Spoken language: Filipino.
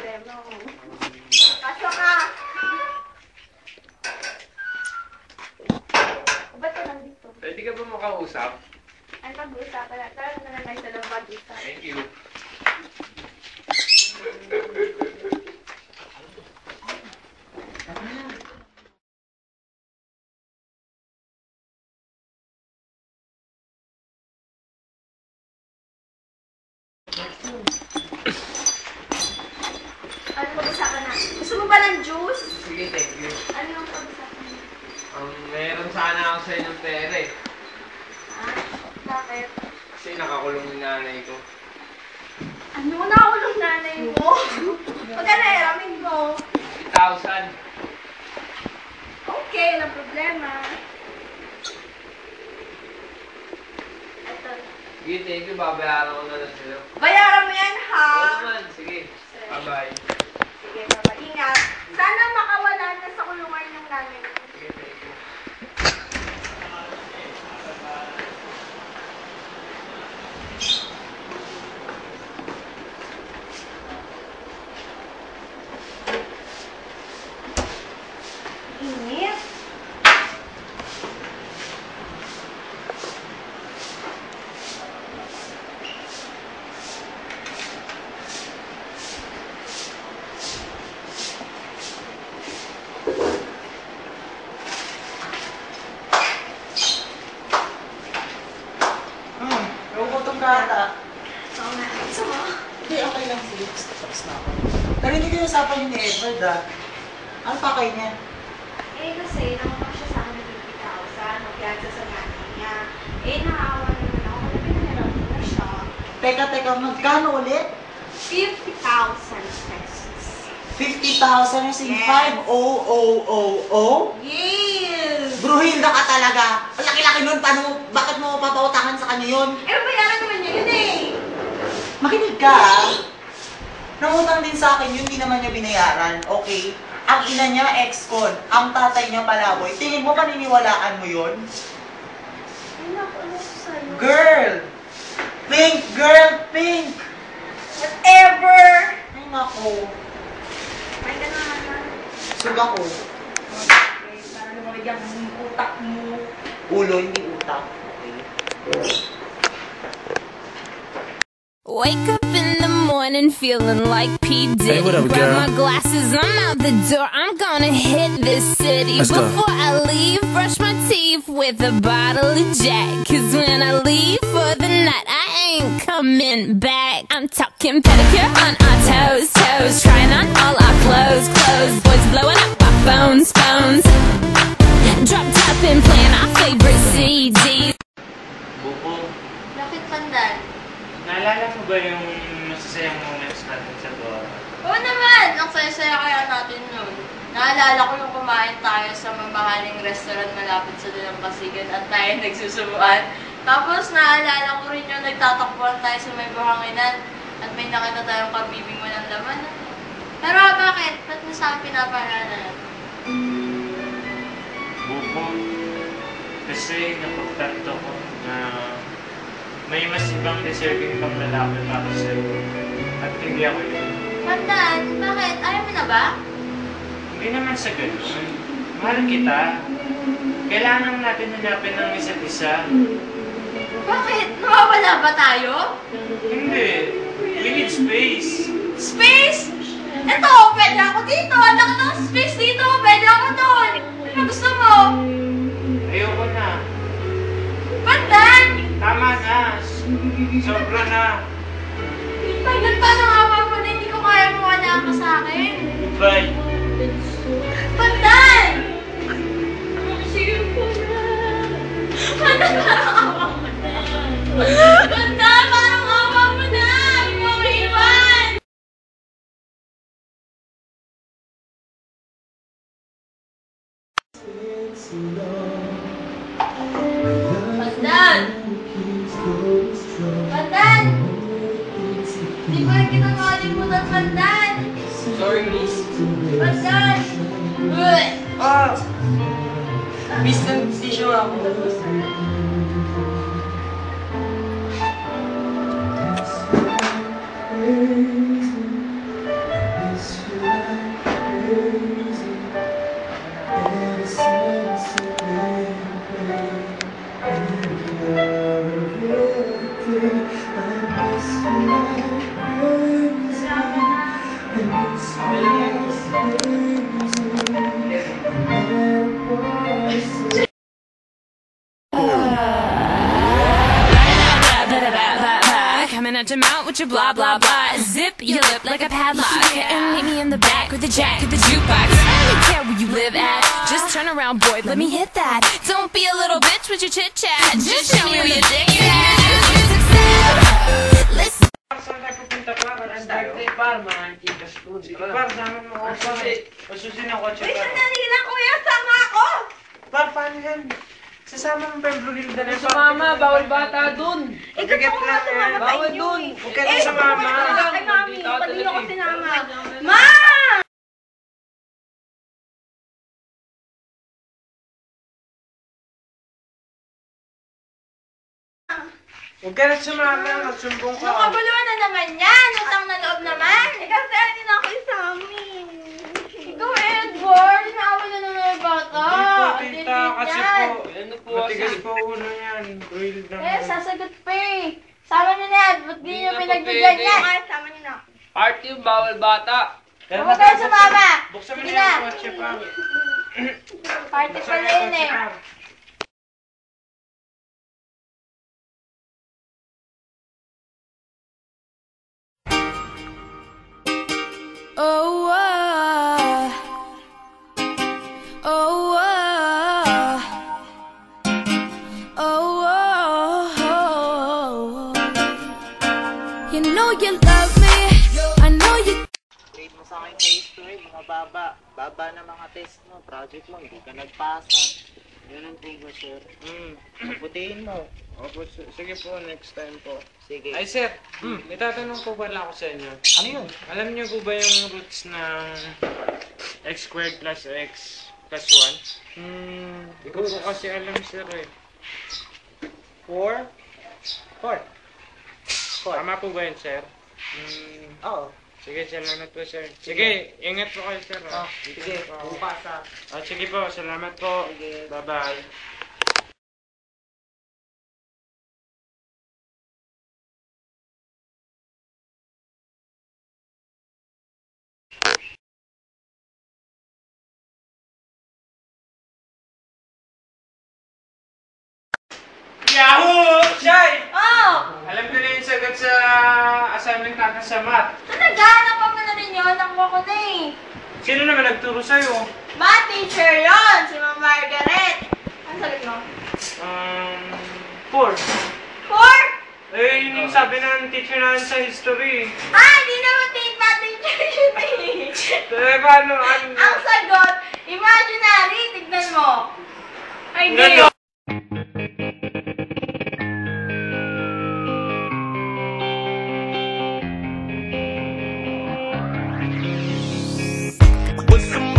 problema mo. Pasok ka! Ba't ka nandito? Pwede ka ba makausap? Ano pag-uusapan na? Tara na lang tayo sa loob mag-usap. Thank you. Ano pag-usapan na? Gusto mo ba ng juice? Sige, thank you. Ano yung pag-usapan na? Meron sana ako sa'yo ng pera eh. Ah, bakit? Kasi nakakulong yung nanay ko. Ano? Nakakulong nanay mo? Magkano hiramin mo? 50,000. Okay, walang problema. Ito. Sige, thank you. Babayaran ko na lang sa'yo. Bayaran mo yan, ha? Oo naman. Sige. Bye-bye. Sige, baba. Ingat. Sana makawala na sa kulungan yung nanay mo. Sige, thank you. Init. Nagugutom ka ata. Oo nga. Gusto mo? Hindi, okay lang. Sige, tapos na ako. Pero hindi ko usapan yun ni Edward ah. Ano pa kayo niya? Eh, kasi nakuha siya sa akin ng 50,000. Magpiyansa sa nanay niya. Eh, nakaawa naman ako. Kaya pinahirap ko na siya. Teka, magkano ulit? 50,000 pesos. 50,000 yung sige, Yes. 5,000? Yes! Bruhilda ka talaga. Ang laki-laki nun, bakit mo papautakan sa kanya yun? Eh, bayaran naman niya yun eh. Makinig ka ah. Nangutang din sa akin yun, hindi naman niya binayaran. Okay? Ang ina niya, ex-con. Ang tatay niya, palaboy. Tingin mo, paniniwalaan mo yun? Ay, naku, ano sa'yo? Girl! Pink! Girl! Pink! Whatever! Ay, naku. Ay, ka na nga. Suga ko. Okay, para lumawig ang utak mo. Ulo, hindi utak. Okay. Wake up in the morning feeling like P. Diddy. Hey, what up, Grab girl? my glasses, I'm out the door. I'm gonna hit this city. Let's go. Before I leave, brush my teeth with a bottle of Jack. Cause when I leave for the night, I ain't coming back. I'm talking pedicure on our toes, toes. Trying on all our clothes, clothes. Boys blowing up our phones, phones. Drop top and playing our favorite CDs. Buko, Bakit pandan? naalala mo ba yung masasayang moments natin sa Dora? Oo naman! Ang saya-saya kaya natin nun. Naalala ko yung kumain tayo sa mamahaling restaurant malapit sa Dalampasigan at tayo nagsusubuan. Tapos naalala ko rin yung nagtatakbuhan tayo sa may buhanginan at may nakita tayong kabibing walang laman. Pero bakit? Ba't mo sa akin pinaparalan? Buko, kasi napagtanto ko na may mas ibang deserving pang lalaki para sa'yo. At hindi ako yun. Pandan, bakit? Ayaw mo na ba? Hindi naman sa ganun. Mahal kita. Kailangan natin hanapin ng isa't isa. Bakit? Nawawala ba tayo? Hindi. We need space. Space? Eto, pwede ako dito. Ang laki ng space dito. Pwede ako doon. Ano gusto mo? Ayoko na. Pandan! Tama na. Sobra na. Pandan, paano awa mo na hindi ko kaya mawala ka sa akin? Goodbye. Pandan! Sige po na. Pandan, parang awa mo na. Pandan, parang awa mo na. Huwag mo ako iwan. Pandan! Pandan! Hindi ko rin kita makalimutan, Pandan! Sorry, miss. Pandan! Uy! Ah! Miss ng tissue ako. Coming at your mouth with your blah blah blah. Zip your lip like a padlock and meet me in the back with the jack of the jukebox. I don't care where you live at. Just turn around, boy. Let me hit that. Don't be a little bitch with your chit chat. Just show me where your dick is at. Listen. Saan tayo pupunta pa? Birthday par, mga antigas food. Par, sama mo ako par. Masusin ang kotse par. Sandali lang, kuya. Sama ako! Par, paano yan? Sasama mo pa yung Blue Hilda na Sumama, bawal bata dun. Gusto ko nga sumama sa Bawal inyo. dun. Huwag ka na sumama. Kay mami, pati nyo ko sinama. Ma! Huwag ka na sumama, magsumbong ka. Nakabuluan na naman yan. Utang na loob naman. Kasi hindi na ako isamin. Ikaw, Edward. Inaawa na naman yung bata. Hindi po, tita, kasi po, Ano po matigas kasi? po ulo yan. Blue Hilda. Sasagot pa eh. Sama niyo na yan. Ba't di niyo Hindi na pinagbigyan po niya? pwede. Ay, sama niyo na. Party yung bawal bata. Huwag kayo sumama. Buksan mo Sige na na. yung kotse par. Party Buksan pala mo yung yun kotse eh. par. Oh, oh, you know you love me. I know you. Grade mo sa akin sa history, mga baba. Baba na mga test mo, project mo, hindi ka nagpasa. Ganun po ba, sir? Butihin mo. Opo, sige po, next time po. Sige. Ay sir, may tatanong po pala ako sa inyo. Ano yun? Alam niyo po ba yung roots ng x squared plus x plus 1? Hindi ko po kasi alam sir eh. 4? 4. Tama po ba yun sir? Oo. Sige, salamat po sir. Sige, ingat po kayo sir. Oh, sige, bukas ah. Sige po, salamat po. Sige. Bye-bye. Yahoo! Shay! Oh! Alam ko na yung sagot sa assignment natin sa math. Naghahanap ako na rin yun. Nakuha ko na eh. Sino naman nagturo sa'yo? Math teacher yun! Si Ma'am Margaret. Ano sagot mo? 4. 4? Eh, yun yung sabi ng teacher natin sa history. Hindi naman math teacher yun eh. Ano? Ang sagot, imaginary. Tignan mo. Ay, hindi. Ano? With some